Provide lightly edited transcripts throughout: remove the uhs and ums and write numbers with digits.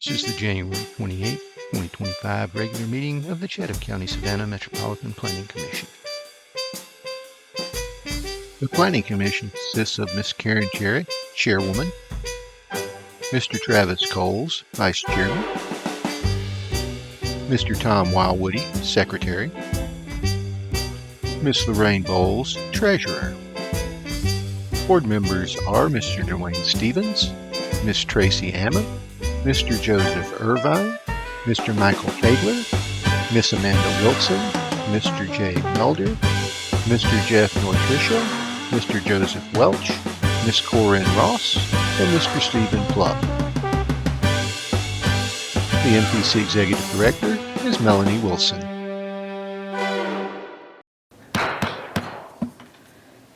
This is the January 28, 2025 regular meeting of the Chatham County Savannah Metropolitan Planning Commission. The Planning Commission consists of Ms. Karen Jarrett, Chairwoman, Mr. Travis Coles, Vice Chairman, Mr. Tom Wildwoody, Secretary, Ms. Lorraine Bowles, Treasurer. Board members are Mr. Dwayne Stevens, Ms. Tracy Hammond, Mr. Joseph Irvine, Mr. Michael Fagler, Ms. Amanda Wilson, Mr. Jay Melder, Mr. Jeff Nortricia, Mr. Joseph Welch, Ms. Corinne Ross, and Mr. Stephen Pluck. The MPC Executive Director is Melanie Wilson.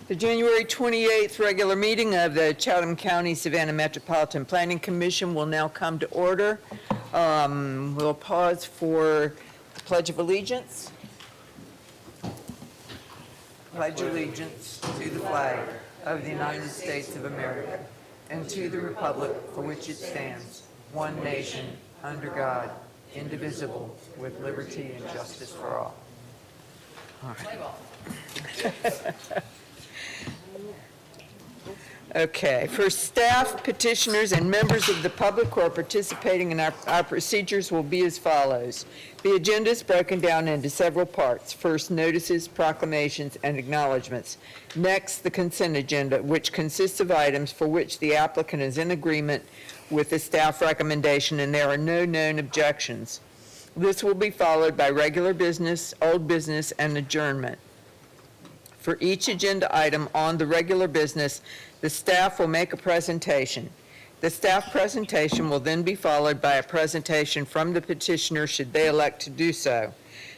The January 28th regular meeting of the Chatham County Savannah Metropolitan Planning Commission will now come to order. We'll pause for the Pledge of Allegiance. Pledge allegiance to the flag of the United States of America and to the republic for which it stands, one nation, under God, indivisible, with liberty and justice for all. All right. Okay, for staff, petitioners, and members of the public who are participating in our procedures will be as follows. The agenda is broken down into several parts. First, notices, proclamations, and acknowledgments. Next, the consent agenda, which consists of items for which the applicant is in agreement with the staff recommendation and there are no known objections. This will be followed by regular business, old business, and adjournment. For each agenda item on the regular business, the staff will make a presentation. The staff presentation will then be followed by a presentation from the petitioner should they elect to do so.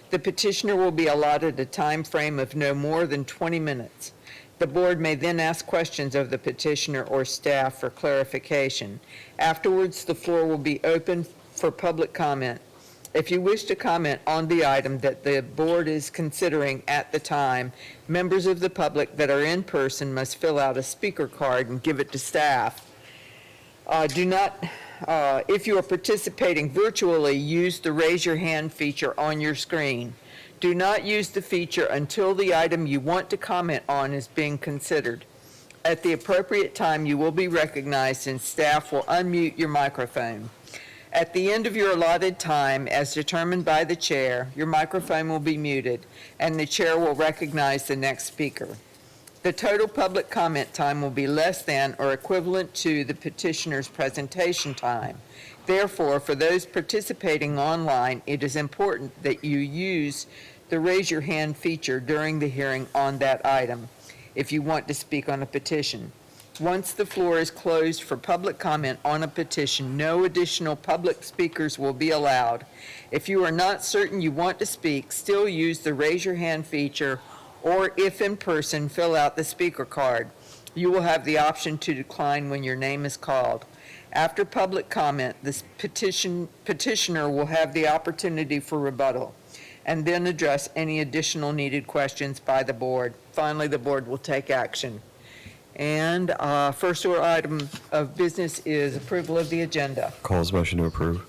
The petitioner will be allotted a time frame of no more than 20 minutes. The board may then ask questions of the petitioner or staff for clarification. Afterwards, the floor will be open for public comment. If you wish to comment on the item that the board is considering at the time, members of the public that are in person must fill out a speaker card and give it to staff. If you are participating virtually, use the raise your hand feature on your screen. Do not use the feature until the item you want to comment on is being considered. At the appropriate time, you will be recognized and staff will unmute your microphone. At the end of your allotted time, as determined by the chair, your microphone will be muted, and the chair will recognize the next speaker. The total public comment time will be less than or equivalent to the petitioner's presentation time. Therefore, for those participating online, it is important that you use the raise your hand feature during the hearing on that item if you want to speak on a petition. Once the floor is closed for public comment on a petition, no additional public speakers will be allowed. If you are not certain you want to speak, still use the raise your hand feature, or if in person, fill out the speaker card. You will have the option to decline when your name is called. After public comment, the petitioner will have the opportunity for rebuttal and then address any additional needed questions by the board. Finally, the board will take action. And first order item of business is approval of the agenda. Calls motion to approve.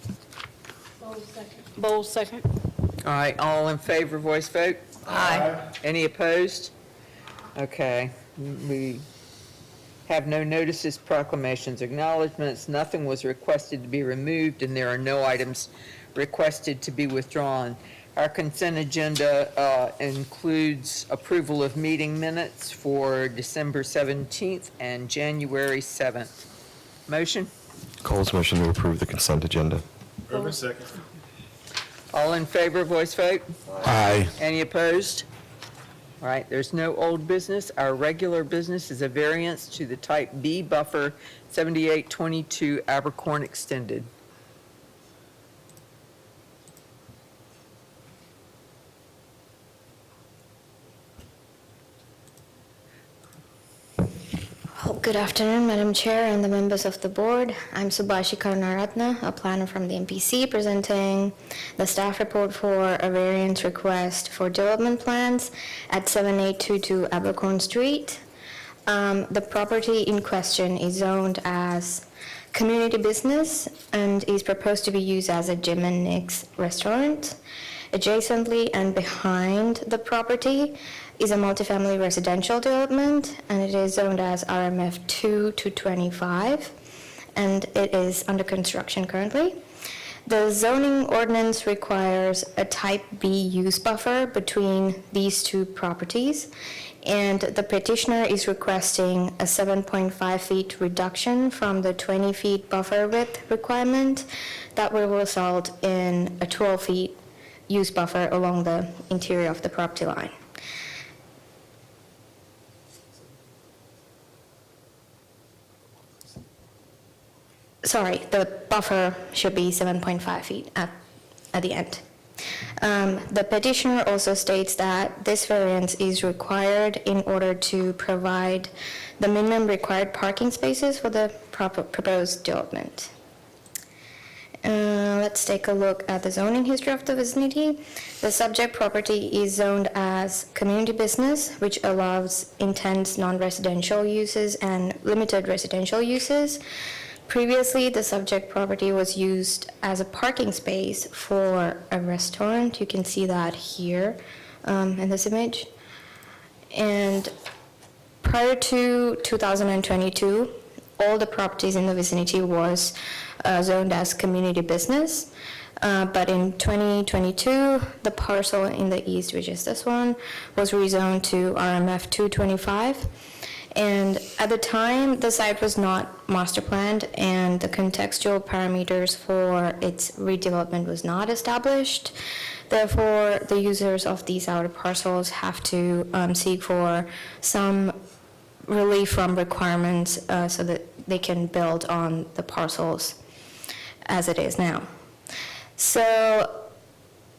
Bowles second. All right, all in favor, voice vote? Aye. Any opposed? Okay, we have no notices, proclamations, acknowledgments. Nothing was requested to be removed, and there are no items requested to be withdrawn. Our consent agenda includes approval of meeting minutes for December 17th and January 7th. Motion? Calls motion to approve the consent agenda. Bowles second. All in favor, voice vote? Aye. Any opposed? All right, there's no old business. Our regular business is a variance to the type B buffer 7822 Abercorn Extended. Good afternoon, Madam Chair and the members of the board. I'm Subhashi Karunaratne, a planner from the MPC, presenting the staff report for a variance request for development plans at 7822 Abercorn Street. The property in question is zoned as community business and is proposed to be used as a Jim and Nick's restaurant. Adjacently and behind the property is a multifamily residential development, and it is zoned as RMF 2 to 25, and it is under construction currently. The zoning ordinance requires a type B use buffer between these two properties, and the petitioner is requesting a 7.5 feet reduction from the 20 feet buffer width requirement that will result in a 12 feet use buffer along the interior of the property line. Sorry, the buffer should be 7.5 feet at the end. The petitioner also states that this variance is required in order to provide the minimum required parking spaces for the proposed development. Let's take a look at the zoning history of the vicinity. The subject property is zoned as community business, which allows intense non-residential uses and limited residential uses. Previously, the subject property was used as a parking space for a restaurant. You can see that here in this image. And prior to 2022, all the properties in the vicinity was zoned as community business. But in 2022, the parcel in the east, which is this one, was rezoned to RMF 225. And at the time, the site was not master planned, and the contextual parameters for its redevelopment was not established. Therefore, the users of these outer parcels have to seek for some relief from requirements so that they can build on the parcels as it is now. So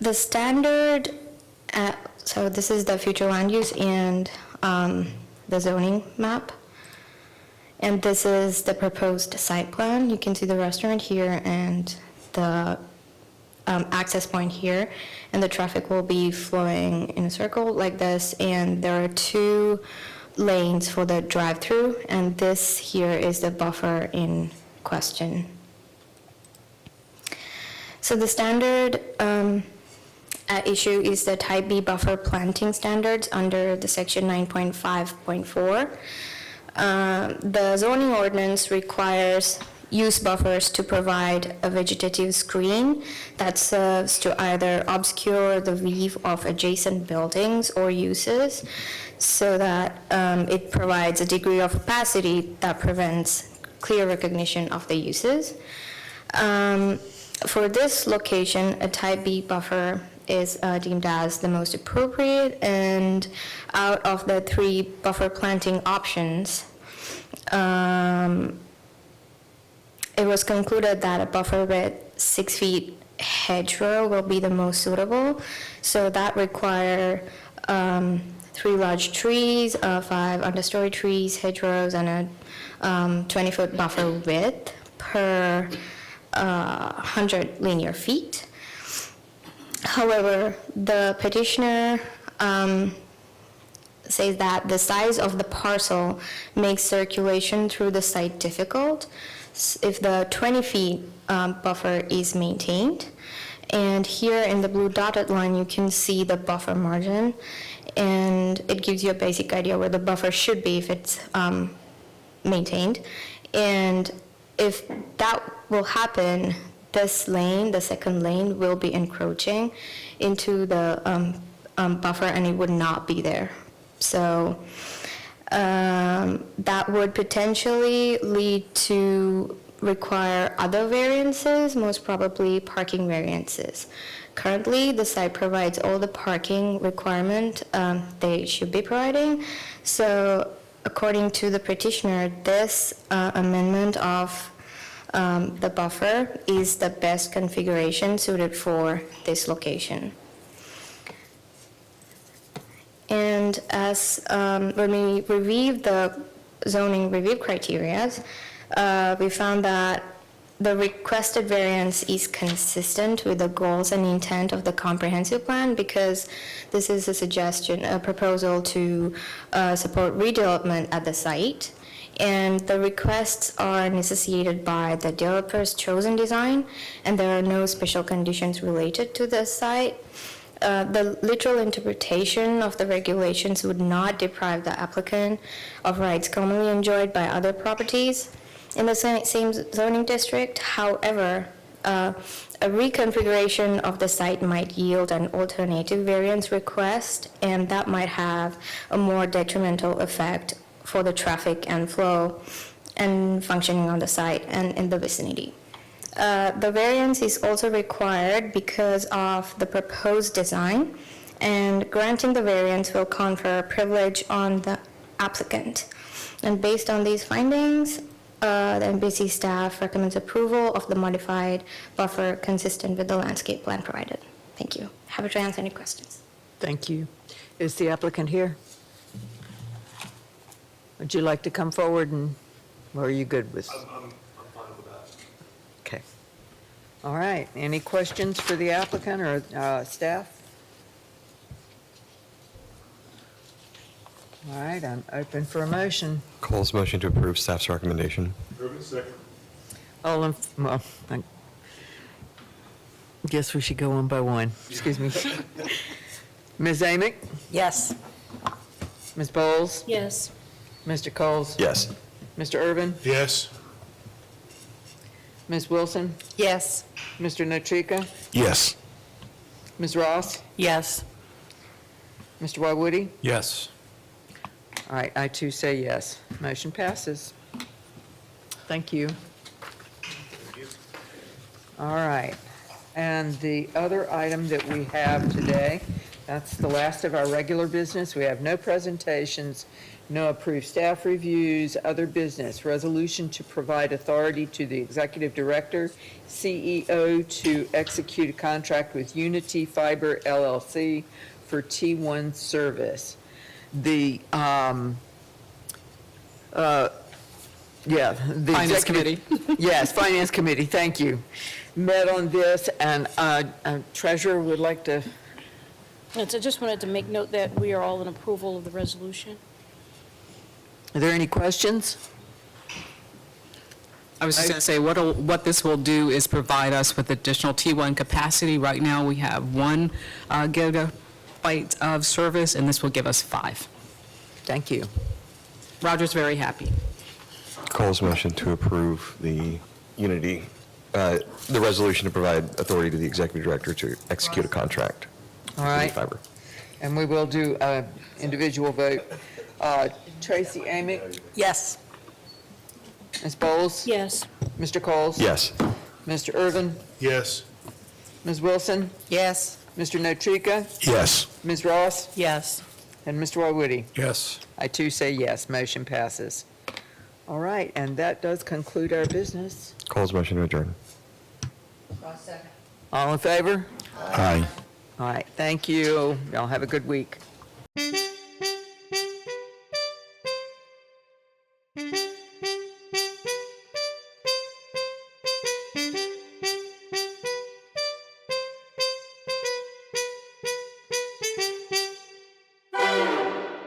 the standard, so this is the future land use and the zoning map. And this is the proposed site plan. You can see the restaurant here and the access point here, and the traffic will be flowing in a circle like this, and there are 2 lanes for the drive-through, and this here is the buffer in question. So the standard at issue is the type B buffer planting standards under the section 9.5.4. The zoning ordinance requires use buffers to provide a vegetative screen that serves to either obscure the view of adjacent buildings or uses, so that it provides a degree of opacity that prevents clear recognition of the uses. For this location, a type B buffer is deemed as the most appropriate, and out of the 3 buffer planting options, it was concluded that a buffer with 6 feet hedgerow will be the most suitable. So that require 3 large trees, 5 understory trees, hedgerows, and a 20-foot buffer width per 100 linear feet. However, the petitioner says that the size of the parcel makes circulation through the site difficult if the 20 feet buffer is maintained. And here in the blue dotted line, you can see the buffer margin, and it gives you a basic idea where the buffer should be if it's maintained. And if that will happen, this lane, the second lane, will be encroaching into the buffer, and it would not be there. So that would potentially lead to require other variances, most probably parking variances. Currently, the site provides all the parking requirement they should be providing. So according to the petitioner, this amendment of the buffer is the best configuration suited for this location. And as when we reviewed the zoning review criteria, we found that the requested variance is consistent with the goals and intent of the comprehensive plan, because this is a suggestion, a proposal to support redevelopment at the site. and the requests are necessitated by the developer's chosen design, and there are no special conditions related to the site. The literal interpretation of the regulations would not deprive the applicant of rights commonly enjoyed by other properties in the same zoning district. However, a reconfiguration of the site might yield an alternative variance request, and that might have a more detrimental effect for the traffic and flow and functioning on the site and in the vicinity. The variance is also required because of the proposed design, and granting the variance will confer privilege on the applicant. And based on these findings, the MPC staff recommends approval of the modified buffer consistent with the landscape plan provided. Thank you. Happy to answer any questions. Thank you. Is the applicant here? Would you like to come forward, and, or are you good with? I'm fine with that. Okay. All right. Any questions for the applicant or staff? All right, I'm open for a motion. Cole's motion to approve staff's recommendation. Irvin, second. All in, well, I guess we should go one by one. Excuse me. Ms. Amick? Yes. Ms. Bowles? Yes. Mr. Coles? Yes. Mr. Urban? Yes. Ms. Wilson? Yes. Mr. Notrika? Yes. Ms. Ross? Yes. Mr. Woody? Yes. All right, I too say yes. Motion passes. Thank you. All right, and the other item that we have today, that's the last of our regular business. We have no presentations, no approved staff reviews, other business. Resolution to provide authority to the executive director, CEO, to execute a contract with Unity Fiber LLC for T1 service. The, the Finance executive- Yes, Finance Committee, thank you. Met on this, and Treasurer would like to, Yes, I just wanted to make note that we are all in approval of the resolution. are there any questions? I was just going to say, what this will do is provide us with additional T1 capacity. Right now, we have 1 gigabyte of service, and this will give us 5. Thank you. Roger's very happy. Cole's motion to approve the Unity, the resolution to provide authority to the executive director to execute a contract. All with Unity right, Fiber. and we will do an individual vote. Tracy Amick, Yes. Ms. Bowles? Yes. Mr. Coles? Yes. Mr. Irvin? Yes. Ms. Wilson? Yes. Mr. Notrika? Yes. Ms. Ross? Yes. And Mr. Woody? Yes. I too say yes, motion passes. All right, and that does conclude our business. Cole's motion to adjourn. All in favor? Aye. All right, thank you. Y'all have a good week.